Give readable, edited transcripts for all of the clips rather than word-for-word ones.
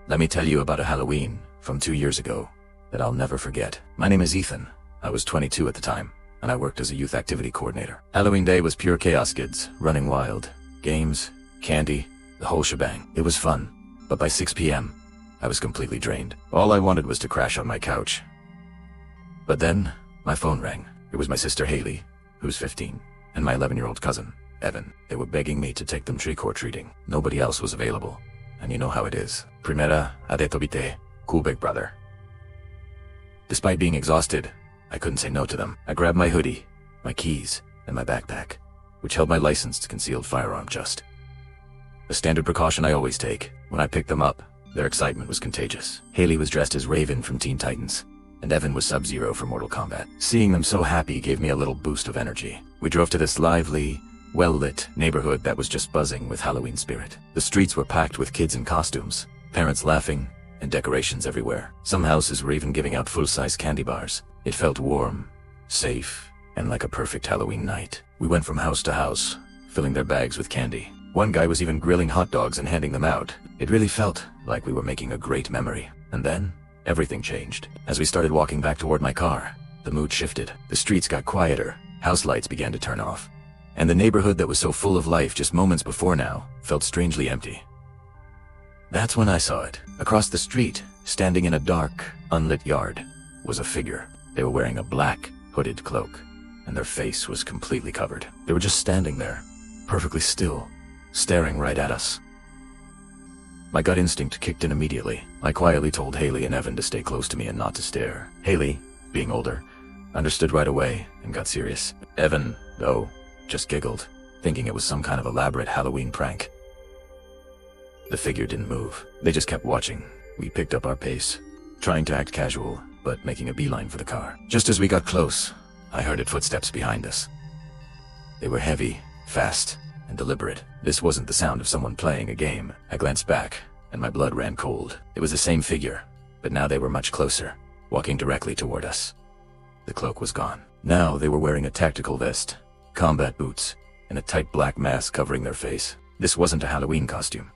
Let me tell you about a Halloween from 2 years ago that I'll never forget. My name is Ethan. I was 22 at the time, and I worked as a youth activity coordinator. Halloween day was pure chaos, kids, running wild. Games, candy, the whole shebang. It was fun, but by 6 p.m., I was completely drained. All I wanted was to crash on my couch. But then, my phone rang. It was my sister Haley, who's 15, and my 11-year-old cousin, Evan. They were begging me to take them trick-or-treating. Nobody else was available. And you know how it is. Primera, adetobite, cool big brother. Despite being exhausted, I couldn't say no to them. I grabbed my hoodie, my keys, and my backpack, which held my licensed concealed firearm just. A standard precaution I always take. When I picked them up, their excitement was contagious. Haley was dressed as Raven from Teen Titans, and Evan was Sub-Zero from Mortal Kombat. Seeing them so happy gave me a little boost of energy. We drove to this lively, well-lit neighborhood that was just buzzing with Halloween spirit. The streets were packed with kids in costumes, parents laughing, and decorations everywhere. Some houses were even giving out full-size candy bars. It felt warm, safe, and like a perfect Halloween night. We went from house to house, filling their bags with candy. One guy was even grilling hot dogs and handing them out. It really felt like we were making a great memory. And then, everything changed. As we started walking back toward my car, the mood shifted. The streets got quieter, house lights began to turn off, and the neighborhood that was so full of life just moments before now felt strangely empty. That's when I saw it. Across the street, standing in a dark, unlit yard, was a figure. They were wearing a black, hooded cloak, and their face was completely covered. They were just standing there, perfectly still, staring right at us. My gut instinct kicked in immediately. I quietly told Haley and Evan to stay close to me and not to stare. Haley, being older, understood right away and got serious. Evan, though, just giggled, thinking it was some kind of elaborate Halloween prank. The figure didn't move. They just kept watching. We picked up our pace, trying to act casual, but making a beeline for the car. Just as we got close, I heard footsteps behind us. They were heavy, fast, and deliberate. This wasn't the sound of someone playing a game. I glanced back, and my blood ran cold. It was the same figure, but now they were much closer, walking directly toward us. The cloak was gone. Now they were wearing a tactical vest, combat boots, and a tight black mask covering their face. This wasn't a Halloween costume.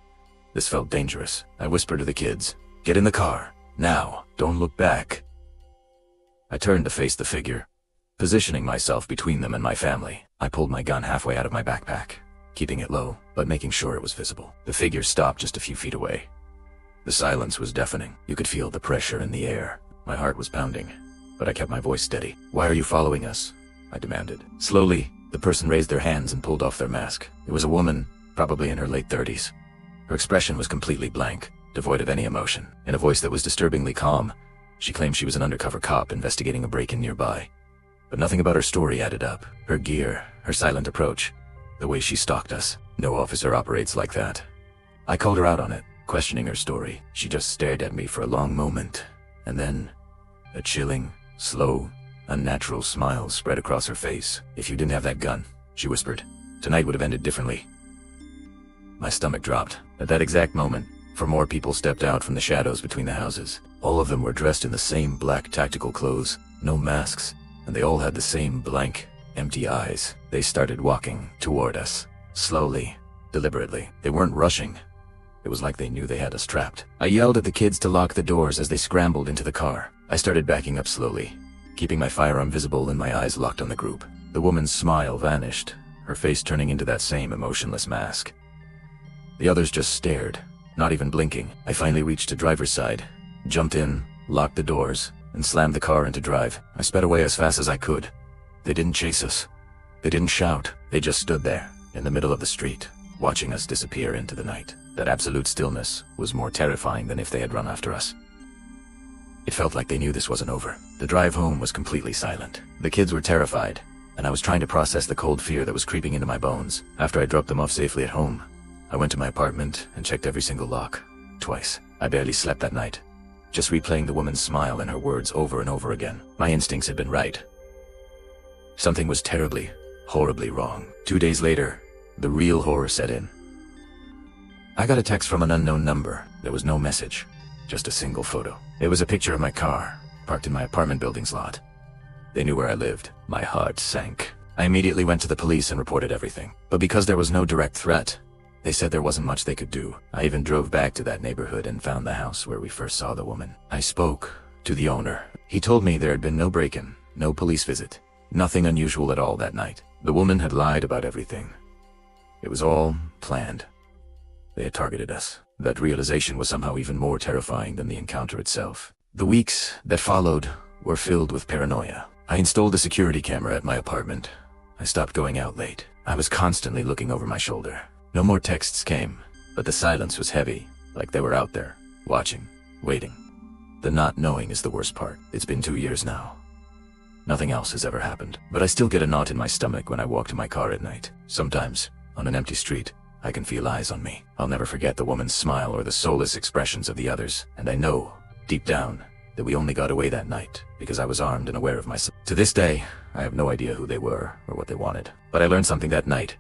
This felt dangerous. I whispered to the kids, "Get in the car, now, don't look back." I turned to face the figure, positioning myself between them and my family. I pulled my gun halfway out of my backpack, keeping it low, but making sure it was visible. The figure stopped just a few feet away. The silence was deafening. You could feel the pressure in the air. My heart was pounding, but I kept my voice steady. "Why are you following us?" I demanded. Slowly, the person raised their hands and pulled off their mask. It was a woman, probably in her late 30s. Her expression was completely blank, devoid of any emotion. In a voice that was disturbingly calm, she claimed she was an undercover cop investigating a break-in nearby. But nothing about her story added up. Her gear, her silent approach, the way she stalked us. No officer operates like that. I called her out on it, questioning her story. She just stared at me for a long moment, and then a chilling, slow, unnatural smile spread across her face. "If you didn't have that gun," she whispered, "tonight would have ended differently." My stomach dropped. At that exact moment, 4 more people stepped out from the shadows between the houses. All of them were dressed in the same black tactical clothes, no masks, and they all had the same blank, empty eyes. They started walking toward us, slowly, deliberately. They weren't rushing. It was like they knew they had us trapped. I yelled at the kids to lock the doors as they scrambled into the car. I started backing up slowly, keeping my firearm visible and my eyes locked on the group. The woman's smile vanished, her face turning into that same emotionless mask. The others just stared, not even blinking. I finally reached the driver's side, jumped in, locked the doors, and slammed the car into drive. I sped away as fast as I could. They didn't chase us. They didn't shout. They just stood there, in the middle of the street, watching us disappear into the night. That absolute stillness was more terrifying than if they had run after us. It felt like they knew this wasn't over. The drive home was completely silent. The kids were terrified, and I was trying to process the cold fear that was creeping into my bones. After I dropped them off safely at home, I went to my apartment and checked every single lock, twice. I barely slept that night, just replaying the woman's smile and her words over and over again. My instincts had been right. Something was terribly, horribly wrong. 2 days later, the real horror set in. I got a text from an unknown number. There was no message, just a single photo. It was a picture of my car, parked in my apartment building's lot. They knew where I lived. My heart sank. I immediately went to the police and reported everything. But because there was no direct threat, They said there wasn't much they could do. I even drove back to that neighborhood and found the house where we first saw the woman. I spoke to the owner. He told me there had been no break-in, no police visit, nothing unusual at all that night. The woman had lied about everything. It was all planned. They had targeted us. That realization was somehow even more terrifying than the encounter itself. The weeks that followed were filled with paranoia. I installed a security camera at my apartment. I stopped going out late. I was constantly looking over my shoulder. No more texts came, but the silence was heavy, like they were out there, watching, waiting. The not knowing is the worst part. It's been 2 years now. Nothing else has ever happened, but I still get a knot in my stomach when I walk to my car at night. Sometimes, on an empty street, I can feel eyes on me. I'll never forget the woman's smile or the soulless expressions of the others, and I know, deep down, that we only got away that night because I was armed and aware of myself. To this day, I have no idea who they were or what they wanted, but I learned something that night.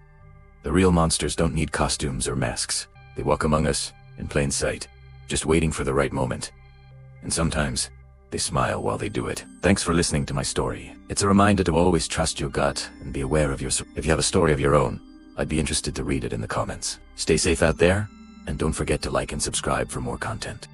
The real monsters don't need costumes or masks. They walk among us, in plain sight, just waiting for the right moment. And sometimes, they smile while they do it. Thanks for listening to my story. It's a reminder to always trust your gut and be aware of if you have a story of your own, I'd be interested to read it in the comments. Stay safe out there, and don't forget to like and subscribe for more content.